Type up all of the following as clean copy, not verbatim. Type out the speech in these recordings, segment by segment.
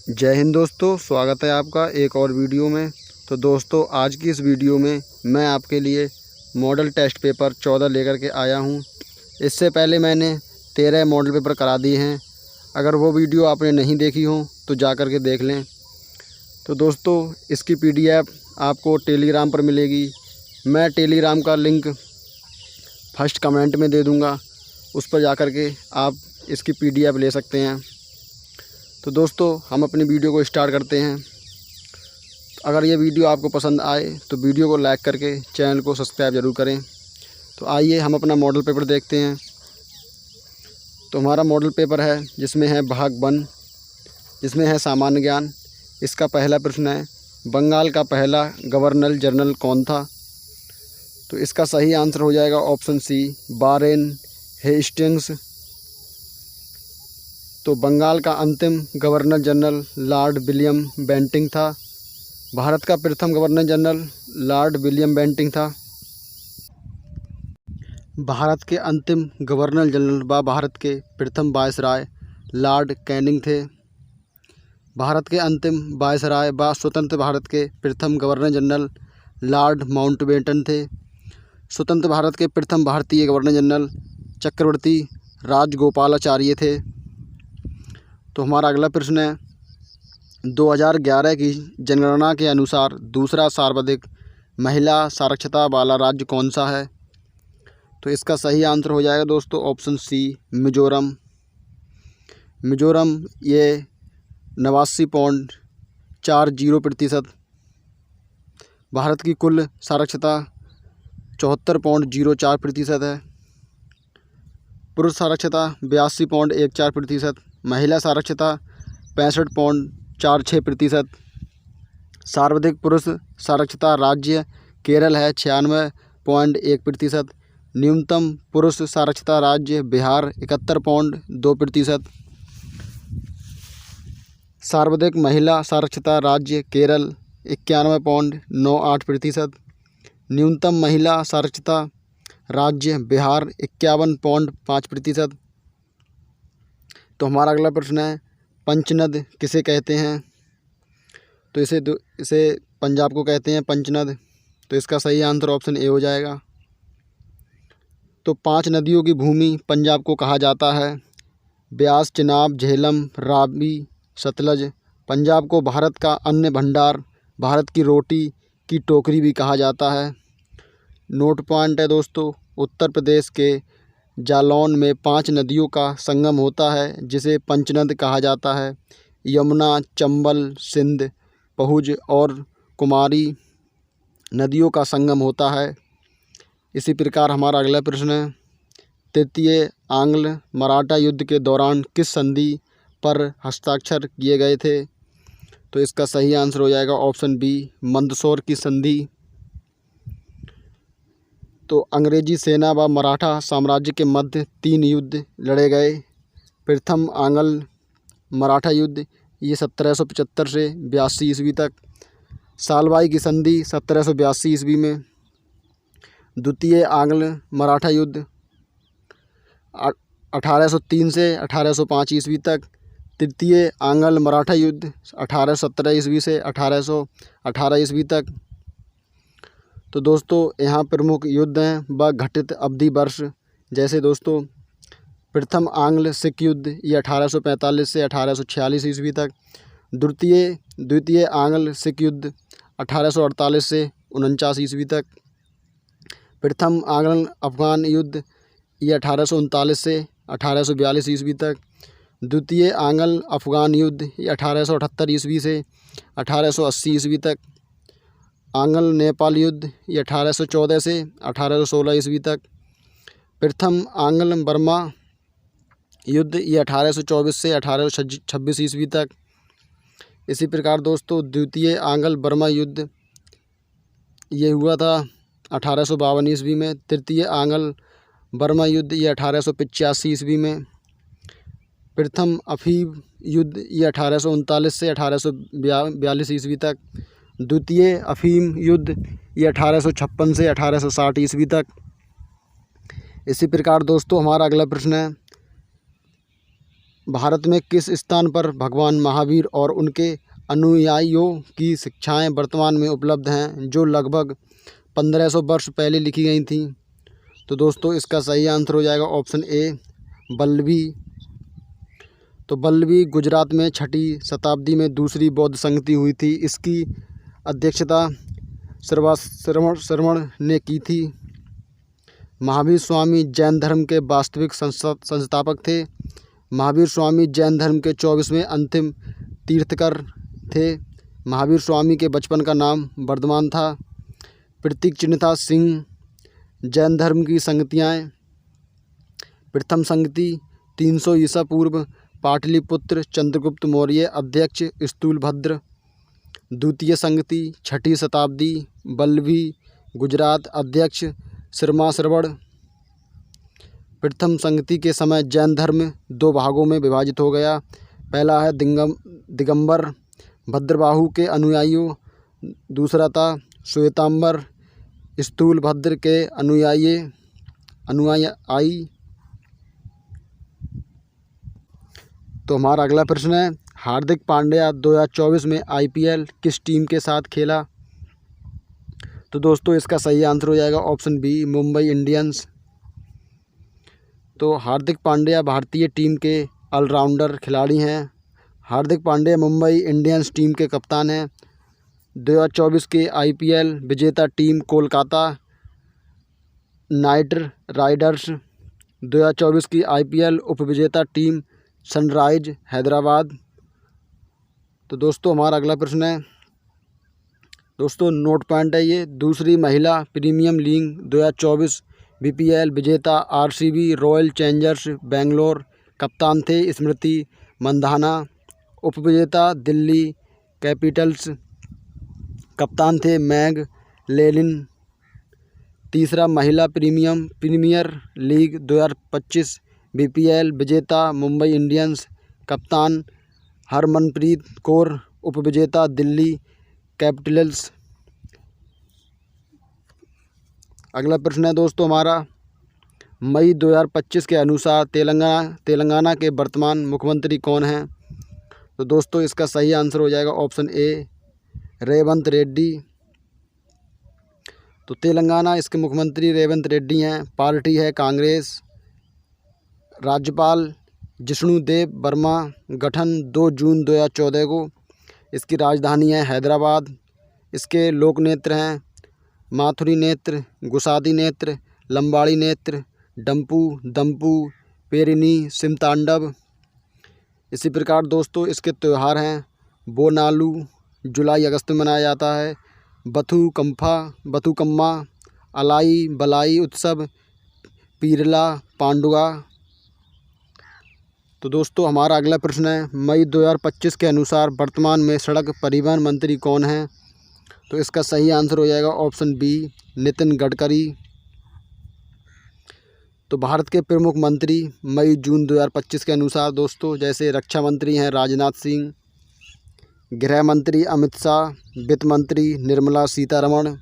जय हिंद दोस्तों, स्वागत है आपका एक और वीडियो में। तो दोस्तों, आज की इस वीडियो में मैं आपके लिए मॉडल टेस्ट पेपर 14 लेकर के आया हूं। इससे पहले मैंने 13 मॉडल पेपर करा दिए हैं। अगर वो वीडियो आपने नहीं देखी हो तो जा कर के देख लें। तो दोस्तों, इसकी PDF आपको टेलीग्राम पर मिलेगी। मैं टेलीग्राम का लिंक फर्स्ट कमेंट में दे दूँगा, उस पर जा कर के आप इसकी PDF ले सकते हैं। तो दोस्तों, हम अपनी वीडियो को स्टार्ट करते हैं। अगर ये वीडियो आपको पसंद आए तो वीडियो को लाइक करके चैनल को सब्सक्राइब ज़रूर करें। तो आइए हम अपना मॉडल पेपर देखते हैं। तो हमारा मॉडल पेपर है जिसमें है भाग 1, जिसमें है सामान्य ज्ञान। इसका पहला प्रश्न है, बंगाल का पहला गवर्नर जनरल कौन था? तो इसका सही आंसर हो जाएगा ऑप्शन सी, वारेन हेस्टिंग्स। तो बंगाल का अंतिम governor general Lord William Bentinck था। भारत का प्रथम governor general Lord William Bentinck था। भारत के अंतिम गवर्नर जनरल व भारत के प्रथम वायसराय लॉर्ड कैनिंग थे। भारत के अंतिम वायसराय व स्वतंत्र भारत के प्रथम गवर्नर जनरल लॉर्ड माउंटबेटन थे। स्वतंत्र भारत के प्रथम भारतीय गवर्नर जनरल चक्रवर्ती राजगोपालाचार्य थे। तो हमारा अगला प्रश्न है, 2011 की जनगणना के अनुसार दूसरा सर्वाधिक महिला साक्षरता वाला राज्य कौन सा है? तो इसका सही आंसर हो जाएगा दोस्तों ऑप्शन सी, मिजोरम। मिजोरम ये 89.40%। भारत की कुल साक्षरता 74.04% है। पुरुष साक्षरता 82.14%। महिला साक्षरता 65.46%। सर्वाधिक पुरुष साक्षरता राज्य केरल है 96.1%। न्यूनतम पुरुष साक्षरता राज्य बिहार 71.2%। सर्वाधिक महिला साक्षरता राज्य केरल 91.98%। न्यूनतम महिला साक्षरता राज्य बिहार 51.5%। तो हमारा अगला प्रश्न है, पंचनद किसे कहते हैं? तो इसे पंजाब को कहते हैं पंचनद। तो इसका सही आंसर ऑप्शन ए हो जाएगा। तो 5 नदियों की भूमि पंजाब को कहा जाता है। ब्यास, चिनाब, झेलम, रावी, सतलज। पंजाब को भारत का अन्न भंडार, भारत की रोटी की टोकरी भी कहा जाता है। नोट पॉइंट है दोस्तों, उत्तर प्रदेश के जालौन में 5 नदियों का संगम होता है जिसे पंचनद कहा जाता है। यमुना, चंबल, सिंध, पहुज और कुमारी नदियों का संगम होता है। इसी प्रकार हमारा अगला प्रश्न है, तृतीय आंग्ल मराठा युद्ध के दौरान किस संधि पर हस्ताक्षर किए गए थे? तो इसका सही आंसर हो जाएगा ऑप्शन बी, मंदसौर की संधि। तो अंग्रेजी सेना व मराठा साम्राज्य के मध्य 3 युद्ध लड़े गए। प्रथम आंग्ल मराठा युद्ध ये 1775 से 82 ईस्वी तक। सालबाई की संधि 1782 ईस्वी में। द्वितीय आंग्ल मराठा युद्ध 1803 से 1805 ईस्वी तक। तृतीय आंग्ल मराठा युद्ध 1817 ईस्वी से 1818 ईस्वी तक। तो दोस्तों, यहाँ प्रमुख युद्ध हैं व घटित अवधि वर्ष, जैसे दोस्तों प्रथम आंग्ल सिख युद्ध ये 1845 से 1846 ईस्वी तक। द्वितीय आंग्ल सिख युद्ध 1848 से 49 ईस्वी तक। प्रथम आंग्ल अफगान युद्ध ये 1839 से 1842 ईस्वी तक। द्वितीय आंग्ल अफगान युद्ध ये 1878 ईस्वी से 1880 ईस्वी तक। आंग्ल नेपाल युद्ध ये 1814 से 1816 ईस्वी तक। प्रथम आंग्ल बर्मा युद्ध ये 1824 से 1826 ईस्वी तक। इसी प्रकार दोस्तों, द्वितीय आंग्ल बर्मा युद्ध ये हुआ था 1852 ईस्वी में। तृतीय आंग्ल बर्मा युद्ध ये 1885 ईस्वी में। प्रथम अफीम युद्ध ये 1839 से 1842 ईस्वी तक। द्वितीय अफीम युद्ध ये 1856 से 1860 ईस्वी तक। इसी प्रकार दोस्तों, हमारा अगला प्रश्न है, भारत में किस स्थान पर भगवान महावीर और उनके अनुयायियों की शिक्षाएं वर्तमान में उपलब्ध हैं, जो लगभग 1500 वर्ष पहले लिखी गई थीं? तो दोस्तों इसका सही आंसर हो जाएगा ऑप्शन ए, वल्लभी। तो वल्लभी गुजरात में 6वीं शताब्दी में दूसरी बौद्ध संगति हुई थी। इसकी अध्यक्षता श्रवण ने की थी। महावीर स्वामी जैन धर्म के वास्तविक संस्थापक थे। महावीर स्वामी जैन धर्म के 24वें अंतिम तीर्थकर थे। महावीर स्वामी के बचपन का नाम वर्धमान था। प्रतीक चिन्ह था सिंह। जैन धर्म की संगतियाँ: प्रथम संगति 300 ईसा पूर्व, पाटलिपुत्र चंद्रगुप्त मौर्य अध्यक्ष स्थूलभद्र। द्वितीय संगति 6वीं शताब्दी, वल्लभी गुजरात अध्यक्ष श्रवण। प्रथम संगति के समय जैन धर्म 2 भागों में विभाजित हो गया। पहला है दिगंबर भद्रबाहु के अनुयायियों, दूसरा था श्वेतांबर स्थूलभद्र के अनुयायी। तो हमारा अगला प्रश्न है, हार्दिक पांड्या 2024 में IPL किस टीम के साथ खेला? तो दोस्तों इसका सही आंसर हो जाएगा ऑप्शन बी, मुंबई इंडियंस। तो हार्दिक पांड्या भारतीय टीम के ऑलराउंडर खिलाड़ी हैं। हार्दिक पांड्या मुंबई इंडियंस टीम के कप्तान हैं। 2024 के IPL विजेता टीम कोलकाता नाइट राइडर्स। 2024 की IPL उपविजेता टीम सनराइज हैदराबाद। तो दोस्तों हमारा अगला प्रश्न है, दोस्तों नोट पॉइंट है ये, दूसरी महिला प्रीमियम लीग 2024 BPL विजेता RCB रॉयल चैलेंजर्स बेंगलोर। कप्तान थे स्मृति मंधाना। उपविजेता दिल्ली कैपिटल्स। कप्तान थे मैग लेलिन। तीसरा महिला प्रीमियर लीग 2025 BPL विजेता मुंबई इंडियंस। कप्तान हरमनप्रीत कौर। उपविजेता दिल्ली कैपिटल्स। अगला प्रश्न है दोस्तों हमारा, मई 2025 के अनुसार तेलंगाना के वर्तमान मुख्यमंत्री कौन हैं? तो दोस्तों इसका सही आंसर हो जाएगा ऑप्शन ए, रेवंत रेड्डी। तो तेलंगाना इसके मुख्यमंत्री रेवंत रेड्डी हैं। पार्टी है कांग्रेस। राज्यपाल जिष्णुदेव वर्मा। गठन 2 जून 2014 को। इसकी राजधानी है हैदराबाद। इसके लोक नेत्र हैं माथुरी नेत्र, गुसादी नेत्र, लंबाड़ी नेत्र, डंपू, दंपू, पेरिनी, सिमतांडव। इसी प्रकार दोस्तों इसके त्यौहार हैं बोनालू जुलाई अगस्त में मनाया जाता है। बथुकम्मा, अलाई बलाई उत्सव, पीरला पांडुआ। तो दोस्तों हमारा अगला प्रश्न है, मई 2025 के अनुसार वर्तमान में सड़क परिवहन मंत्री कौन हैं? तो इसका सही आंसर हो जाएगा ऑप्शन बी, नितिन गडकरी। तो भारत के प्रमुख मंत्री मई जून 2025 के अनुसार दोस्तों जैसे रक्षा मंत्री हैं राजनाथ सिंह, गृह मंत्री अमित शाह, वित्त मंत्री निर्मला सीतारमण।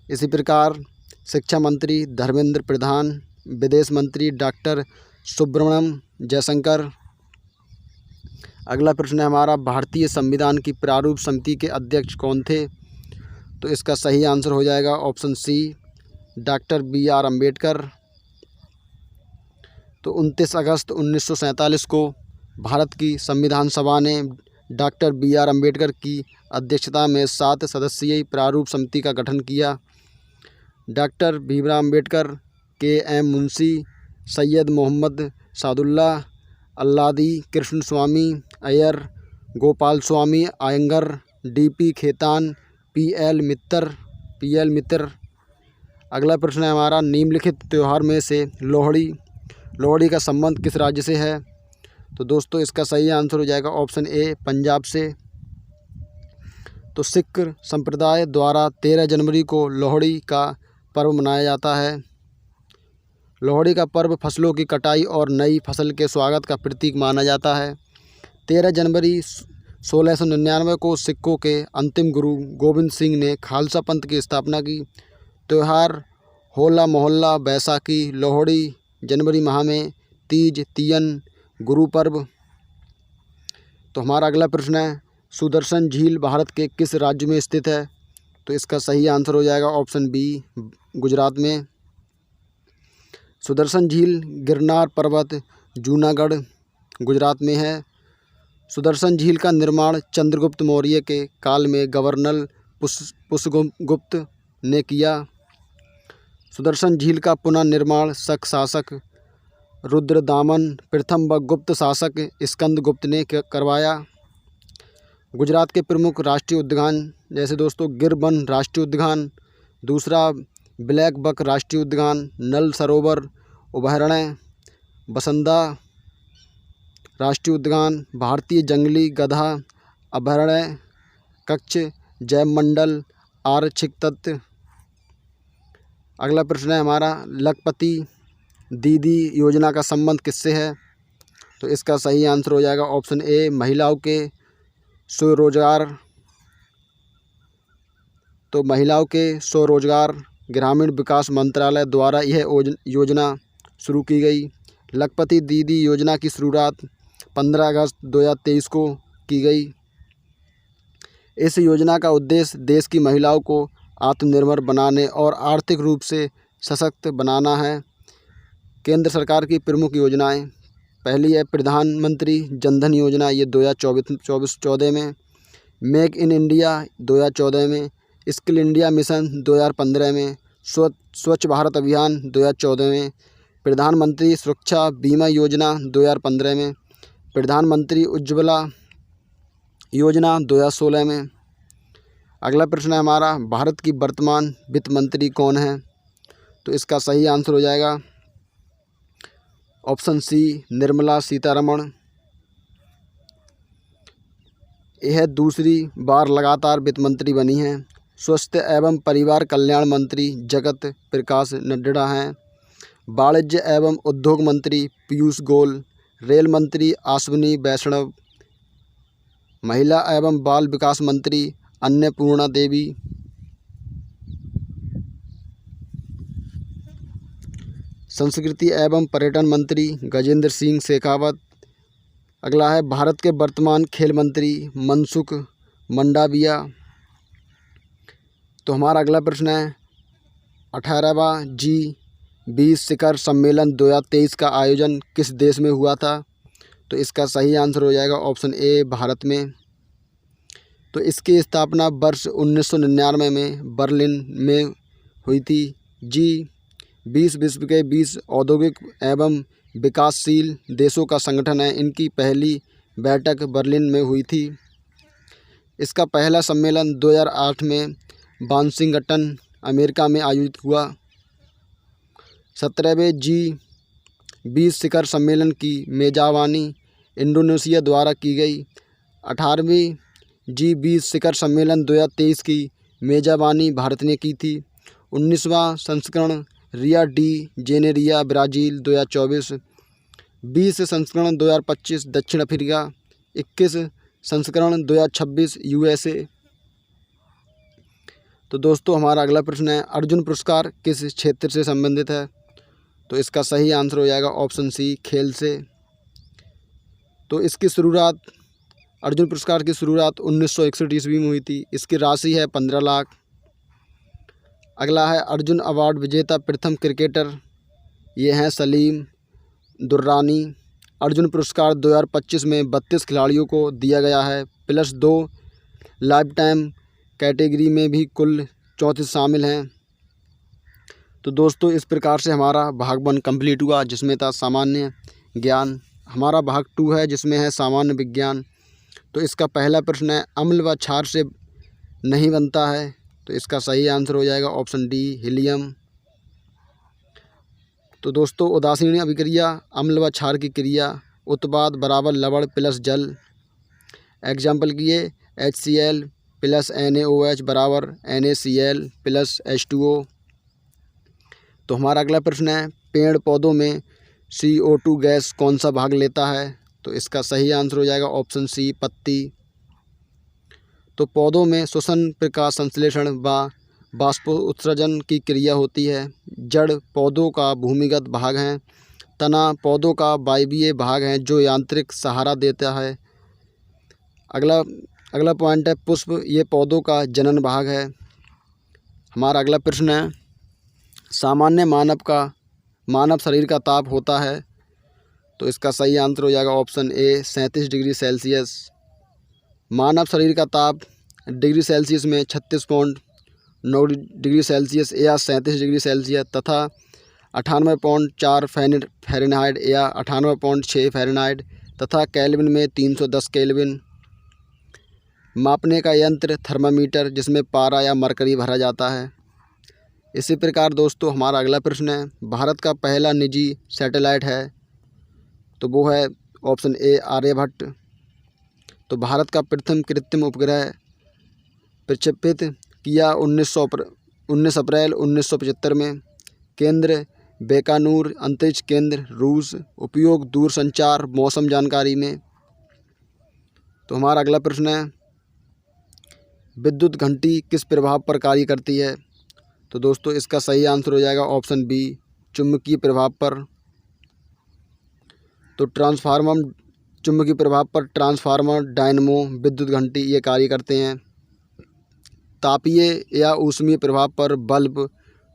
इसी प्रकार शिक्षा मंत्री धर्मेंद्र प्रधान, विदेश मंत्री डॉक्टर सुब्रमण्यम जयशंकर। अगला प्रश्न है हमारा, भारतीय संविधान की प्रारूप समिति के अध्यक्ष कौन थे? तो इसका सही आंसर हो जाएगा option C, doctor BR Ambedkar. तो 29 अगस्त 1947 को भारत की संविधान सभा ने डॉक्टर BR अम्बेडकर की अध्यक्षता में 7 सदस्यीय प्रारूप समिति का गठन किया। डॉक्टर भीमराव अम्बेडकर, KM मुंशी, सैयद मोहम्मद सादुल्ला, अल्लादी कृष्ण स्वामी अय्यर, गोपाल स्वामी अयंगर, DP खेतान, PL मित्र। अगला प्रश्न है हमारा, निम्नलिखित त्यौहार में से लोहड़ी का संबंध किस राज्य से है? तो दोस्तों इसका सही आंसर हो जाएगा ऑप्शन ए, पंजाब से। तो सिख संप्रदाय द्वारा 13 जनवरी को लोहड़ी का पर्व मनाया जाता है। लोहड़ी का पर्व फसलों की कटाई और नई फसल के स्वागत का प्रतीक माना जाता है। 13 जनवरी 1699 को सिखों के अंतिम गुरु गोविंद सिंह ने खालसा पंथ की स्थापना की। त्यौहार होला मोहल्ला, बैसाखी, लोहड़ी जनवरी माह में, तीज, तीयन गुरु पर्व। तो हमारा अगला प्रश्न है, सुदर्शन झील भारत के किस राज्य में स्थित है? तो इसका सही आंसर हो जाएगा ऑप्शन बी, गुजरात में। सुदर्शन झील गिरनार पर्वत, जूनागढ़, गुजरात में है। सुदर्शन झील का निर्माण चंद्रगुप्त मौर्य के काल में गवर्नर पुष्यगुप्त ने किया। सुदर्शन झील का पुनर्निर्माण शक शासक रुद्रदामन प्रथम व गुप्त शासक स्कंदगुप्त ने करवाया। गुजरात के प्रमुख राष्ट्रीय उद्यान जैसे दोस्तों गिरवन राष्ट्रीय उद्यान, दूसरा ब्लैक बक राष्ट्रीय उद्यान, नल सरोवर अभयारण्य, बसंदा राष्ट्रीय उद्यान, भारतीय जंगली गधा अभयारण्य, कच्छ जैवमंडल आरक्षित तत्व। अगला प्रश्न है हमारा, लखपति दीदी योजना का संबंध किससे है? तो इसका सही आंसर हो जाएगा ऑप्शन ए, महिलाओं के स्वरोजगार। तो महिलाओं के स्वरोजगार ग्रामीण विकास मंत्रालय द्वारा यह योजना शुरू की गई। लखपति दीदी योजना की शुरुआत 15 अगस्त 2023 को की गई। इस योजना का उद्देश्य देश की महिलाओं को आत्मनिर्भर बनाने और आर्थिक रूप से सशक्त बनाना है। केंद्र सरकार की प्रमुख योजनाएं, पहली है प्रधानमंत्री जनधन योजना, ये 2024-14 में। मेक इन इंडिया 2014 में। स्किल इंडिया मिशन 2015 में। स्वच्छ भारत अभियान 2014 में। प्रधानमंत्री सुरक्षा बीमा योजना 2015 में। प्रधानमंत्री उज्ज्वला योजना 2016 में। अगला प्रश्न है हमारा, भारत की वर्तमान वित्त मंत्री कौन है? तो इसका सही आंसर हो जाएगा ऑप्शन सी, निर्मला सीतारमण। यह दूसरी बार लगातार वित्त मंत्री बनी हैं। स्वास्थ्य एवं परिवार कल्याण मंत्री जगत प्रकाश नड्डा हैं। वाणिज्य एवं उद्योग मंत्री पीयूष गोयल। रेल मंत्री अश्विनी वैष्णव। महिला एवं बाल विकास मंत्री अन्नपूर्णा देवी। संस्कृति एवं पर्यटन मंत्री गजेंद्र सिंह शेखावत। अगला है भारत के वर्तमान खेल मंत्री मनसुख मंडाविया। तो हमारा अगला प्रश्न है, 18वां G20 शिखर सम्मेलन 2023 का आयोजन किस देश में हुआ था? तो इसका सही आंसर हो जाएगा ऑप्शन ए, भारत में। तो इसकी स्थापना वर्ष 1999 में बर्लिन में हुई थी। G20 विश्व के 20 औद्योगिक एवं विकासशील देशों का संगठन है। इनकी पहली बैठक बर्लिन में हुई थी। इसका पहला सम्मेलन 2008 में वाशिंगटन अमेरिका में आयोजित हुआ। 17वें G20 शिखर सम्मेलन की मेजबानी इंडोनेशिया द्वारा की गई। 18वें G20 शिखर सम्मेलन 2023 की मेजबानी भारत ने की थी। 19वां संस्करण रिया डी जेनेरिया ब्राज़ील 2024। 20 संस्करण 2025 दक्षिण अफ्रीका। 21 संस्करण 2026 USA। तो दोस्तों हमारा अगला प्रश्न है, अर्जुन पुरस्कार किस क्षेत्र से संबंधित है? तो इसका सही आंसर हो जाएगा ऑप्शन सी, खेल से। तो इसकी शुरुआत, अर्जुन पुरस्कार की शुरुआत 1961 ईस्वी में हुई थी। इसकी राशि है 15 लाख। अगला है अर्जुन अवार्ड विजेता प्रथम क्रिकेटर, ये हैं सलीम दुर्रानी। अर्जुन पुरस्कार 2025 में 32 खिलाड़ियों को दिया गया है, प्लस 2 लाइफ टाइम कैटेगरी में भी कुल 34 शामिल हैं। तो दोस्तों इस प्रकार से हमारा भाग 1 कंप्लीट हुआ, जिसमें था सामान्य ज्ञान। हमारा भाग 2 है जिसमें है सामान्य विज्ञान। तो इसका पहला प्रश्न है, अम्ल व क्षार से नहीं बनता है? तो इसका सही आंसर हो जाएगा ऑप्शन डी, हीलियम। तो दोस्तों उदासीन अभिक्रिया, अम्ल व क्षार की क्रिया, उत्पाद बराबर लवण प्लस जल। एग्जाम्पल की ये HCl प्लस NaOH बराबर NaCl प्लस H2O। तो हमारा अगला प्रश्न है, पेड़ पौधों में CO2 गैस कौन सा भाग लेता है? तो इसका सही आंसर हो जाएगा ऑप्शन सी, पत्ती। तो पौधों में श्वसन, प्रकाश संश्लेषण व वाष्पोत्सर्जन की क्रिया होती है। जड़ पौधों का भूमिगत भाग हैं तना पौधों का वायवीय भाग है जो यांत्रिक सहारा देता है। अगला पॉइंट है पुष्प, ये पौधों का जनन भाग है। हमारा अगला प्रश्न है सामान्य मानव शरीर का ताप होता है, तो इसका सही आंसर हो जाएगा ऑप्शन ए 37 डिग्री सेल्सियस। मानव शरीर का ताप डिग्री सेल्सियस में 36.9 डिग्री सेल्सियस या 37 डिग्री सेल्सियस तथा 98.4 फ़ारेनहाइट या 98.6 फ़ारेनहाइट तथा केल्विन में 310 केल्विन। मापने का यंत्र थर्मामीटर, जिसमें पारा या मरकरी भरा जाता है। इसी प्रकार दोस्तों हमारा अगला प्रश्न है भारत का पहला निजी सैटेलाइट है, तो वो है ऑप्शन ए आर्यभट्ट। तो भारत का प्रथम कृत्रिम उपग्रह प्रक्षेपित किया 19 अप्रैल 1975 में। केंद्र बेकानूर अंतरिक्ष केंद्र रूस। उपयोग दूरसंचार मौसम जानकारी में। तो हमारा अगला प्रश्न है विद्युत घंटी किस प्रभाव पर कार्य करती है, तो दोस्तों इसका सही आंसर हो जाएगा ऑप्शन बी चुंबकीय प्रभाव पर। तो चुंबकीय प्रभाव पर ट्रांसफार्मर, डायनमो, विद्युत घंटी ये कार्य करते हैं। तापीय या ऊष्मीय प्रभाव पर बल्ब,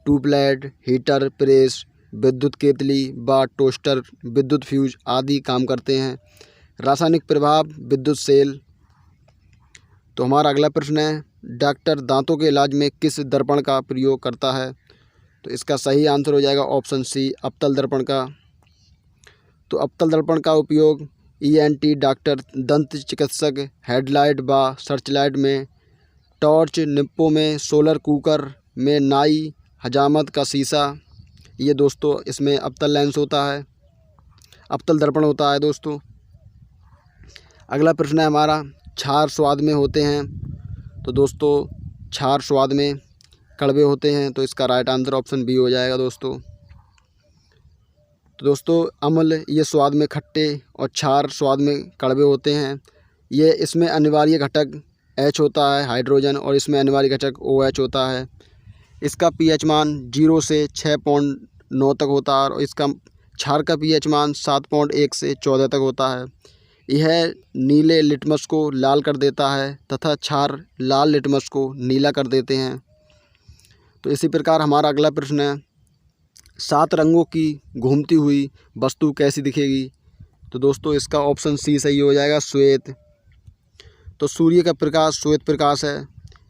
ट्यूबलाइट, हीटर, प्रेस, विद्युत केतली व टोस्टर, विद्युत फ्यूज आदि काम करते हैं। रासायनिक प्रभाव विद्युत सेल। तो हमारा अगला प्रश्न है डॉक्टर दांतों के इलाज में किस दर्पण का प्रयोग करता है, तो इसका सही आंसर हो जाएगा ऑप्शन सी अवतल दर्पण का। तो अवतल दर्पण का उपयोग ENT डॉक्टर, दंत चिकित्सक, हेडलाइट व सर्चलाइट में, टॉर्च, निप्पो में, सोलर कुकर में, नाई, हजामत का शीशा, ये दोस्तों इसमें अवतल लेंस होता है, अवतल दर्पण होता है दोस्तों। अगला प्रश्न है हमारा क्षार स्वाद में होते हैं, तो दोस्तों क्षार स्वाद में कड़वे होते हैं, तो इसका राइट आंसर ऑप्शन बी हो जाएगा दोस्तों। तो दोस्तों अम्ल ये स्वाद में खट्टे और क्षार स्वाद में कड़वे होते हैं। ये इसमें अनिवार्य घटक H होता है हाइड्रोजन, और इसमें अनिवार्य घटक OH होता है। इसका pH मान 0 से 6.9 तक होता है और इसका क्षार का pH मान 7.1 से 14 तक होता है। यह नीले लिटमस को लाल कर देता है तथा क्षार लाल लिटमस को नीला कर देते हैं। तो इसी प्रकार हमारा अगला प्रश्न है 7 रंगों की घूमती हुई वस्तु कैसी दिखेगी, तो दोस्तों इसका ऑप्शन सी सही हो जाएगा श्वेत। तो सूर्य का प्रकाश श्वेत प्रकाश है।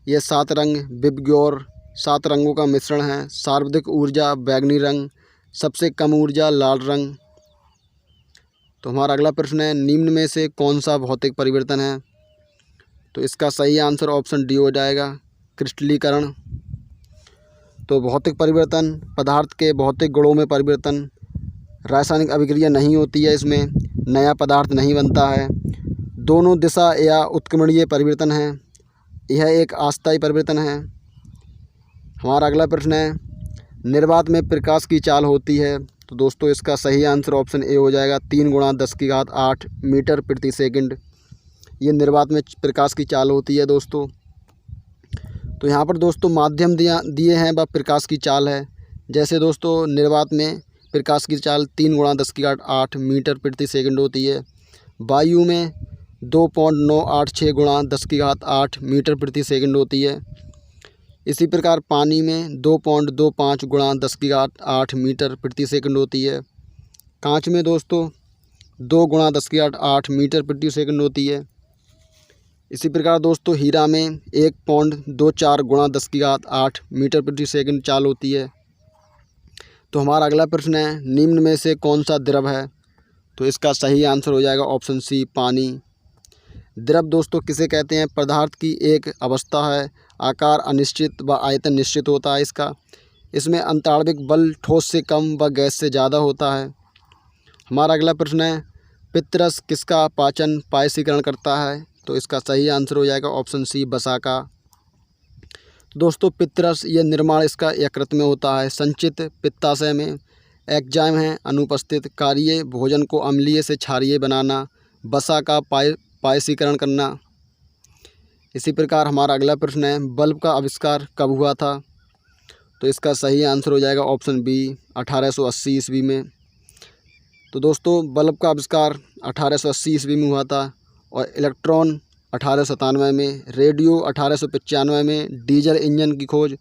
यह 7 रंग विबग्योर 7 रंगों का मिश्रण है। सर्वाधिक ऊर्जा बैंगनी रंग, सबसे कम ऊर्जा लाल रंग। तो हमारा अगला प्रश्न है निम्न में से कौन सा भौतिक परिवर्तन है, तो इसका सही आंसर ऑप्शन डी हो जाएगा क्रिस्टलीकरण। तो भौतिक परिवर्तन पदार्थ के भौतिक गुणों में परिवर्तन, रासायनिक अभिक्रिया नहीं होती है, इसमें नया पदार्थ नहीं बनता है। दोनों दिशा या उत्क्रमणीय परिवर्तन है, यह एक अस्थायी परिवर्तन है। हमारा अगला प्रश्न है निर्वात में प्रकाश की चाल होती है, तो दोस्तों इसका सही आंसर ऑप्शन ए हो जाएगा 3 × 10⁸ मीटर प्रति सेकंड। ये निर्वात में प्रकाश की चाल होती है दोस्तों। तो यहाँ पर दोस्तों माध्यम दिए हैं वह प्रकाश की चाल है। जैसे दोस्तों निर्वात में प्रकाश की चाल 3 × 10⁸ मीटर प्रति सेकंड होती है। वायु में 2.986 × 10⁸ मीटर प्रति सेकंड होती है। इसी प्रकार पानी में 2.25 × 10⁸ मीटर प्रति सेकंड होती है। कांच में दोस्तों 2 × 10⁸ मीटर प्रति सेकंड होती है। इसी प्रकार दोस्तों हीरा में 1.24 × 10⁸ मीटर प्रति सेकंड चाल होती है। तो हमारा अगला प्रश्न है निम्न में से कौन सा द्रव है, तो इसका सही आंसर हो जाएगा ऑप्शन सी पानी। द्रव दोस्तों किसे कहते हैं, पदार्थ की एक अवस्था है, आकार अनिश्चित व आयतन निश्चित होता है इसका। इसमें अंतर्आण्विक बल ठोस से कम व गैस से ज़्यादा होता है। हमारा अगला प्रश्न है पित्तरस किसका पाचन पायसीकरण करता है, तो इसका सही आंसर हो जाएगा ऑप्शन सी वसा का। दोस्तों पित्तरस ये निर्माण इसका यकृत में होता है। संचित पित्ताशय में एंजाइम है अनुपस्थित। कार्य भोजन को अम्लीय से क्षारीय बनाना। वसा का पायसीकरण करना। इसी प्रकार हमारा अगला प्रश्न है बल्ब का आविष्कार कब हुआ था, तो इसका सही आंसर हो जाएगा ऑप्शन बी 1880 ईस्वी में। तो दोस्तों बल्ब का आविष्कार 1880 ईस्वी में हुआ था और इलेक्ट्रॉन 1897 में, रेडियो 1895 में, डीजल इंजन की खोज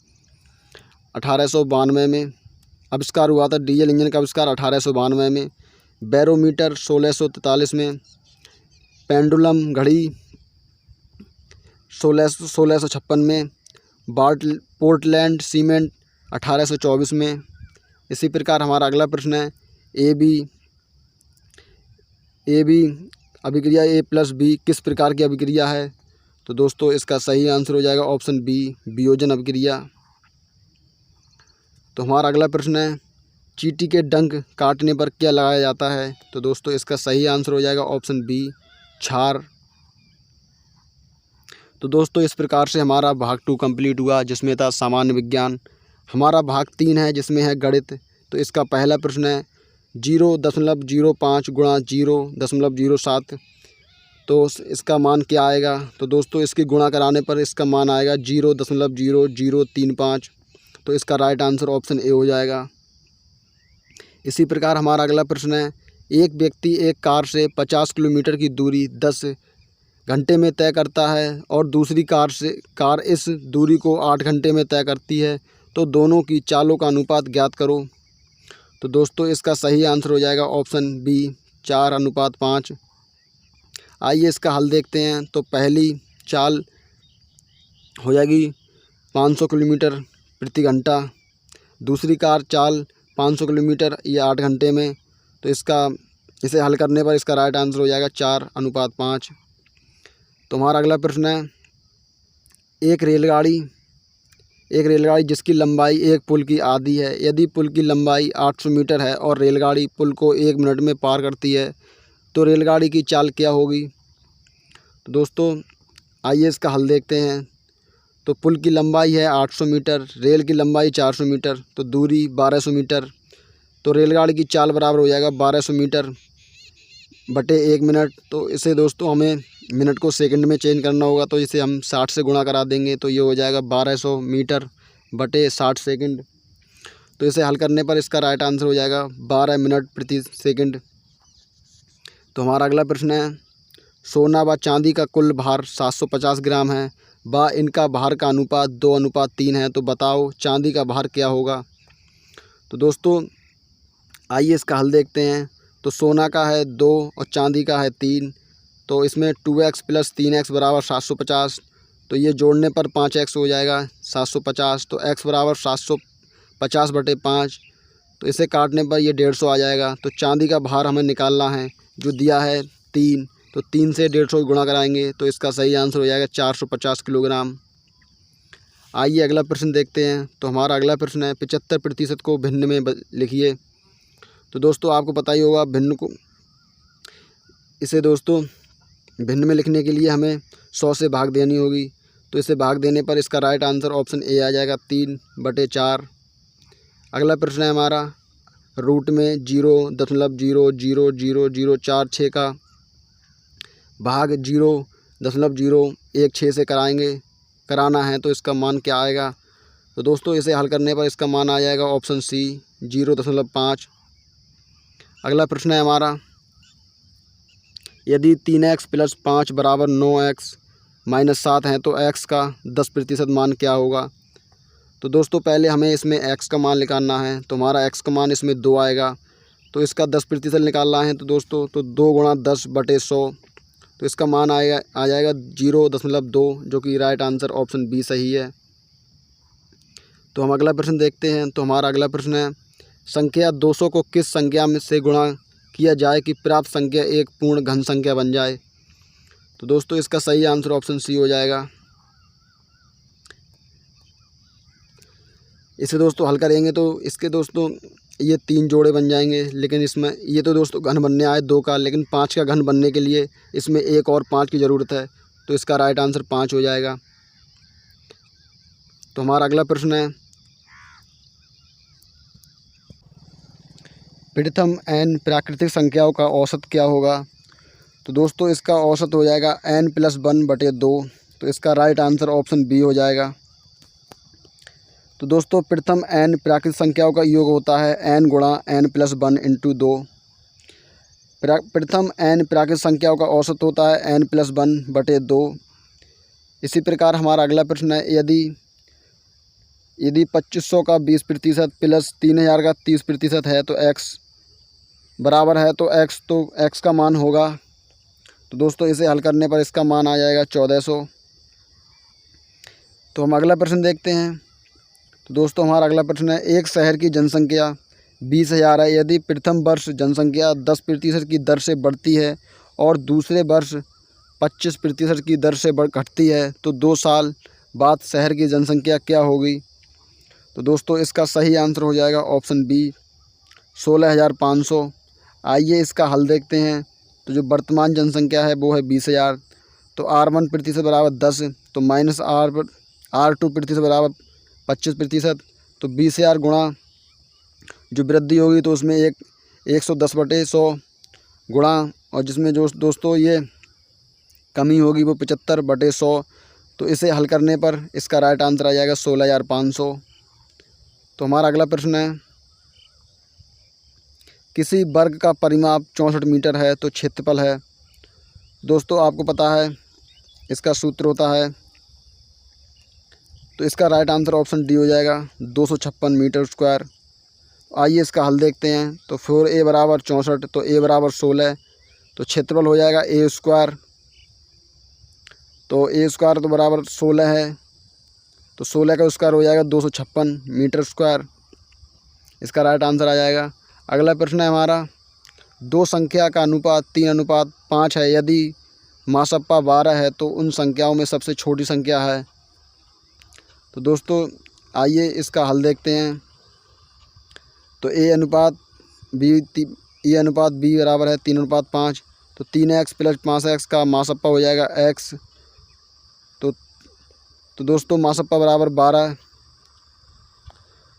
1892 में आविष्कार हुआ था। डीजल इंजन का आविष्कार 1892 में, बैरोमीटर 1643 में, पेंडुलम घड़ी 1656 में, पोर्टलैंड सीमेंट 1824 में। इसी प्रकार हमारा अगला प्रश्न है ए बी अभिक्रिया A+B किस प्रकार की अभिक्रिया है? तो दोस्तों इसका सही आंसर हो जाएगा ऑप्शन बी, वियोजन अभिक्रिया। तो हमारा अगला प्रश्न है चींटी के डंक काटने पर क्या लगाया जाता है? तो दोस्तों इसका सही आंसर हो जाएगा ऑप्शन बी, क्षार। तो दोस्तों इस प्रकार से हमारा भाग 2 कंप्लीट हुआ, जिसमें था सामान्य विज्ञान। हमारा भाग 3 है जिसमें है गणित। तो इसका पहला प्रश्न है 0.05 गुणा 0.07, तो इसका मान क्या आएगा? तो दोस्तों इसकी गुणा कराने पर इसका मान आएगा 0.0035। तो इसका राइट आंसर ऑप्शन ए हो जाएगा। इसी प्रकार हमारा अगला प्रश्न है एक व्यक्ति एक कार से 50 किलोमीटर की दूरी 10 घंटे में तय करता है और दूसरी कार इस दूरी को 8 घंटे में तय करती है, तो दोनों की चालों का अनुपात ज्ञात करो। तो दोस्तों इसका सही आंसर हो जाएगा ऑप्शन बी, 4:5। आइए इसका हल देखते हैं। तो पहली चाल हो जाएगी 500 किलोमीटर प्रति घंटा, दूसरी कार चाल 500 किलोमीटर, ये 8 घंटे में। तो इसे हल करने पर इसका राइट आंसर हो जाएगा 4:5। तो हमारा अगला प्रश्न है एक रेलगाड़ी जिसकी लंबाई एक पुल की आधी है, यदि पुल की लंबाई 800 मीटर है और रेलगाड़ी पुल को 1 मिनट में पार करती है, तो रेलगाड़ी की चाल क्या होगी? तो दोस्तों आइए इसका हल देखते हैं। तो पुल की लंबाई है 800 मीटर, रेल की लंबाई 400 मीटर, तो दूरी 1200 मीटर। तो रेलगाड़ी की चाल बराबर हो जाएगा 1200 मीटर बटे 1 मिनट। तो इसे दोस्तों हमें मिनट को सेकंड में चेंज करना होगा, तो इसे हम 60 से गुणा करा देंगे, तो ये हो जाएगा 1200 मीटर बटे 60 सेकंड। तो इसे हल करने पर इसका राइट आंसर हो जाएगा 12 मिनट प्रति सेकंड। तो हमारा अगला प्रश्न है सोना व चांदी का कुल भार 750 ग्राम है व इनका भार का अनुपात 2:3 है, तो बताओ चांदी का भार क्या होगा? तो दोस्तों आइए इसका हल देखते हैं। तो सोना का है 2 और चांदी का है 3, तो इसमें 2x + 3x = 750। तो ये जोड़ने पर 5x हो जाएगा 750। तो x = 750 बटे 5। तो इसे काटने पर ये 150 आ जाएगा। तो चांदी का भार हमें निकालना है जो दिया है 3, तो 3 से 150 गुणा कराएंगे, तो इसका सही आंसर हो जाएगा 450 किलोग्राम। आइए अगला प्रश्न देखते हैं। तो हमारा अगला प्रश्न है 75% को भिन्न में लिखिए। तो दोस्तों आपको पता ही होगा इसे दोस्तों भिन्न में लिखने के लिए हमें 100 से भाग देनी होगी। तो इसे भाग देने पर इसका राइट आंसर ऑप्शन ए आ जाएगा 3/4। अगला प्रश्न है हमारा रूट में 0.0000046 का भाग 0.016 से कराना है, तो इसका मान क्या आएगा? तो दोस्तों इसे हल करने पर इसका मान आ जाएगा ऑप्शन सी, 0.5। अगला प्रश्न है हमारा यदि 3x + 5 = 9x - 7 है, तो x का 10% मान क्या होगा? तो दोस्तों पहले हमें इसमें x का मान निकालना है। तो हमारा x का मान इसमें 2 आएगा, तो इसका 10% निकालना है। तो दोस्तों 2 × 10/100, तो इसका मान आ जाएगा 0.2, जो कि राइट आंसर ऑप्शन बी सही है। तो हम अगला प्रश्न देखते हैं। तो हमारा अगला प्रश्न है संख्या 200 को किस संख्या में से गुणा किया जाए कि प्राप्त संख्या एक पूर्ण घन संख्या बन जाए? तो दोस्तों इसका सही आंसर ऑप्शन सी हो जाएगा। इसे दोस्तों हल करेंगे तो इसके दोस्तों ये 3 जोड़े बन जाएंगे, लेकिन इसमें ये तो दोस्तों घन बनने आए 2 का, लेकिन 5 का घन बनने के लिए इसमें 1 और 5 की ज़रूरत है। तो इसका राइट आंसर 5 हो जाएगा। तो हमारा अगला प्रश्न है प्रथम n प्राकृतिक संख्याओं का औसत क्या होगा? तो दोस्तों इसका औसत हो जाएगा n + 1/2। तो इसका राइट आंसर ऑप्शन बी हो जाएगा। तो दोस्तों प्रथम n प्राकृतिक संख्याओं का योग होता है n × n + 1 × 2। प्रथम n प्राकृत संख्याओं का औसत होता है n+1/2। इसी प्रकार हमारा अगला प्रश्न है, यदि 2500 का 20% प्लस 3000 का 30% है तो x बराबर है तो x का मान होगा। तो दोस्तों इसे हल करने पर इसका मान आ जाएगा 1400। तो हम अगला प्रश्न देखते हैं। तो दोस्तों हमारा अगला प्रश्न है, एक शहर की जनसंख्या 20,000 है। यदि प्रथम वर्ष जनसंख्या 10% की दर से बढ़ती है और दूसरे वर्ष 25% की दर से घटती है तो 2 साल बाद शहर की जनसंख्या क्या होगी? तो दोस्तों इसका सही आंसर हो जाएगा ऑप्शन बी 16,500। आइए इसका हल देखते हैं। तो जो वर्तमान जनसंख्या है वो है 20,000। तो R1% बराबर 10, तो माइनस R2% बराबर 25%। तो 20,000 गुणा जो वृद्धि होगी तो उसमें 110/100 गुणा, और जिसमें जो दोस्तों ये कमी होगी वो 75/100। तो इसे हल करने पर इसका राइट आंसर आ जाएगा 16,500। तो हमारा अगला प्रश्न है, किसी वर्ग का परिमाप 64 मीटर है तो क्षेत्रफल है। दोस्तों आपको पता है इसका सूत्र होता है, तो इसका राइट आंसर ऑप्शन डी हो जाएगा 256 मीटर स्क्वायर। आइए इसका हल देखते हैं। तो 4a बराबर 64, तो a बराबर 16, तो क्षेत्रफल हो जाएगा a स्क्वायर। तो a स्क्वायर तो बराबर 16 है, तो 16 का स्क्वायर हो जाएगा 256 मीटर स्क्वायर। इसका राइट आंसर आ जाएगा। अगला प्रश्न है हमारा, 2 संख्या का अनुपात 3:5 है। यदि मासप्पा 12 है तो उन संख्याओं में सबसे छोटी संख्या है। तो दोस्तों आइए इसका हल देखते हैं। तो ए अनुपात बी बराबर है 3:5। तो 3x + 5x का मासप्पा हो जाएगा x। तो दोस्तों मासप्पा बराबर 12।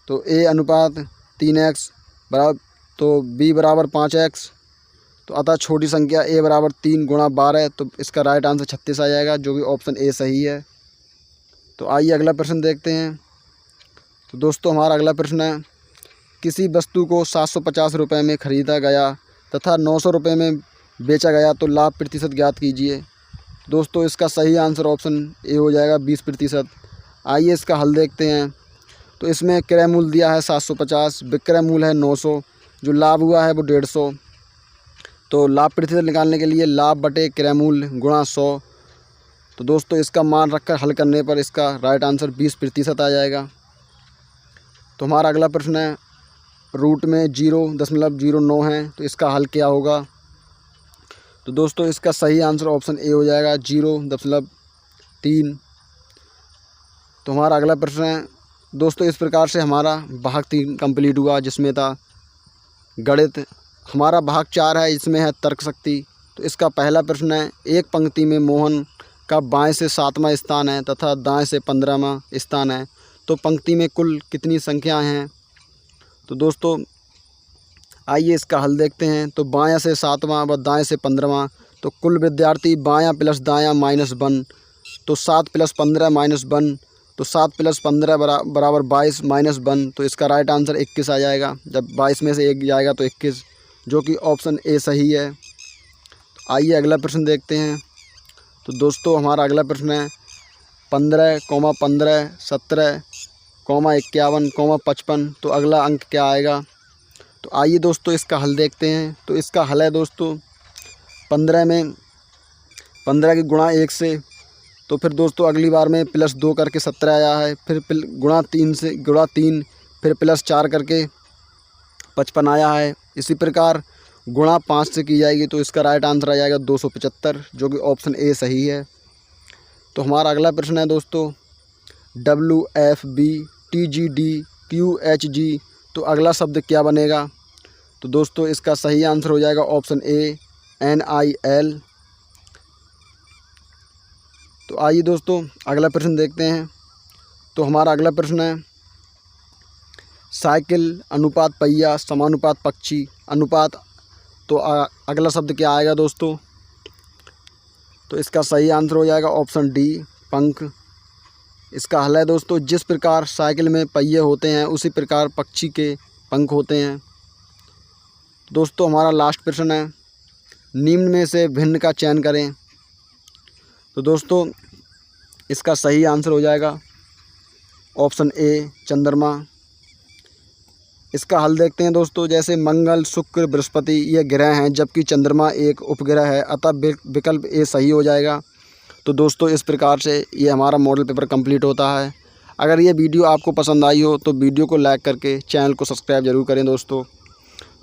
तो a अनुपात 3x बराबर, तो b बराबर 5x। तो अतः छोटी संख्या a बराबर 3 × 12। तो इसका राइट आंसर 36 आ जाएगा, जो कि ऑप्शन ए सही है। तो आइए अगला प्रश्न देखते हैं। तो दोस्तों हमारा अगला प्रश्न है, किसी वस्तु को 750 रुपये में ख़रीदा गया तथा 900 रुपये में बेचा गया तो लाभ प्रतिशत ज्ञात कीजिए। दोस्तों इसका सही आंसर ऑप्शन ए हो जाएगा 20%। आइए इसका हल देखते हैं। तो इसमें क्रय मूल्य दिया है 750, विक्रय मूल्य है 900, जो लाभ हुआ है वो 150। तो लाभ प्रतिशत निकालने के लिए लाभ बटे क्रय मूल्य गुणा 100। तो दोस्तों इसका मान रखकर हल करने पर इसका राइट आंसर 20% आ जाएगा। तो हमारा अगला प्रश्न है, रूट में 0.09 है तो इसका हल क्या होगा? तो दोस्तों इसका सही आंसर ऑप्शन ए हो जाएगा 0.3। तो हमारा अगला प्रश्न है, दोस्तों इस प्रकार से हमारा भाग 3 कंप्लीट हुआ, जिसमें था गणित। हमारा भाग 4 है, इसमें है तर्क शक्ति। तो इसका पहला प्रश्न है, एक पंक्ति में मोहन का बाएं से 7वां स्थान है तथा दाएं से 15वां स्थान है, तो पंक्ति में कुल कितनी संख्याएं हैं? तो दोस्तों आइए इसका हल देखते हैं। तो बायां से 7वां व दाएं से 15वां, तो कुल विद्यार्थी बायां प्लस दायां -1, तो 7 + 15 -1, तो 7 + 15 बराबर 22 -1। तो इसका राइट आंसर 21 आ जाएगा। जब 22 में से 1 जाएगा तो 21, जो कि ऑप्शन ए सही है। तो आइए अगला प्रश्न देखते हैं। तो दोस्तों हमारा अगला प्रश्न है, 15, 15, 17, 51, 55, तो अगला अंक क्या आएगा? तो आइए दोस्तों इसका हल देखते हैं। तो इसका हल है दोस्तों 15 में 15 की गुणा 1 से, तो फिर दोस्तों अगली बार में +2 करके 17 आया है, फिर गुणा 3, फिर +4 करके 55 आया है। इसी प्रकार गुणा 5 से की जाएगी तो इसका राइट आंसर आ जाएगा 275, जो कि ऑप्शन ए सही है। तो हमारा अगला प्रश्न है दोस्तों, WFB TGD QHG, तो अगला शब्द क्या बनेगा? तो दोस्तों इसका सही आंसर हो जाएगा ऑप्शन ए NIL। तो आइए दोस्तों अगला प्रश्न देखते हैं। तो हमारा अगला प्रश्न है, साइकिल अनुपात पहिया समानुपात पक्षी अनुपात, तो अगला शब्द क्या आएगा दोस्तों? तो इसका सही आंसर हो जाएगा ऑप्शन डी पंख। इसका हल है दोस्तों, जिस प्रकार साइकिल में पहिए होते हैं उसी प्रकार पक्षी के पंख होते हैं। दोस्तों हमारा लास्ट प्रश्न है, निम्न में से भिन्न का चयन करें। तो दोस्तों इसका सही आंसर हो जाएगा ऑप्शन ए चंद्रमा। इसका हल देखते हैं दोस्तों। जैसे मंगल, शुक्र, बृहस्पति ये ग्रह हैं, जबकि चंद्रमा एक उपग्रह है, अतः विकल्प ए सही हो जाएगा। तो दोस्तों इस प्रकार से ये हमारा मॉडल पेपर कंप्लीट होता है। अगर ये वीडियो आपको पसंद आई हो तो वीडियो को लाइक करके चैनल को सब्सक्राइब ज़रूर करें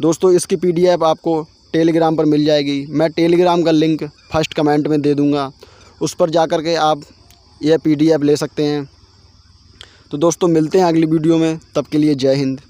दोस्तों इसकी PDF आपको टेलीग्राम पर मिल जाएगी। मैं टेलीग्राम का लिंक फर्स्ट कमेंट में दे दूँगा, उस पर जा कर के आप यह PDF ले सकते हैं। तो दोस्तों मिलते हैं अगली वीडियो में, तब के लिए जय हिंद।